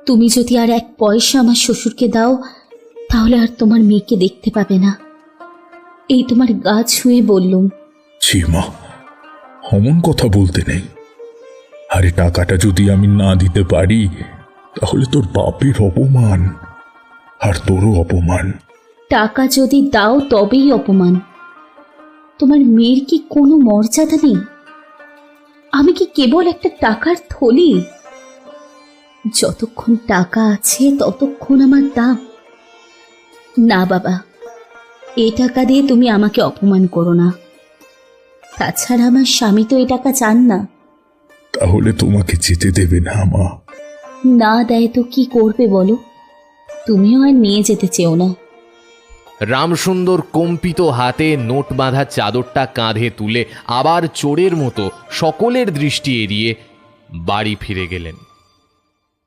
তুমি যদি আর এক পয়সা আমার শ্বশুরকে দাও, তাহলে আর তোমার মেয়েকে দেখতে পাবে না। এই তোমার গা ছুঁয়ে বললুম। ছি মা, অমন কথা বলতে নেই। আরে টাকাটা যদি আমি না দিতে পারি, তাহলে তোর বাপের অপমান আর তোরও অপমান। টাকা যদি দাও তবেই অপমান। তোমার মেয়ের কি কোনো মর্যাদা নেই? আমি কি কেবল একটা টাকার থলি? যতক্ষণ টাকা আছে ততক্ষণ আমার দাম। না বাবা, এ টাকা দিয়ে তুমি আমাকে অপমান করো না। তাছাড়া আমার স্বামী তো এ টাকা চান না। তাহলে তোমাকে যেতে দেবে না মা? না দেয় তো কি করবে বলো? তুমিও আর নিয়ে যেতে চেও না। রামসুন্দর কম্পিত হাতে নোট বাঁধা চাদরটা কাঁধে তুলে আবার চোরের মতো সকলের দৃষ্টি এড়িয়ে বাড়ি ফিরে গেলেন।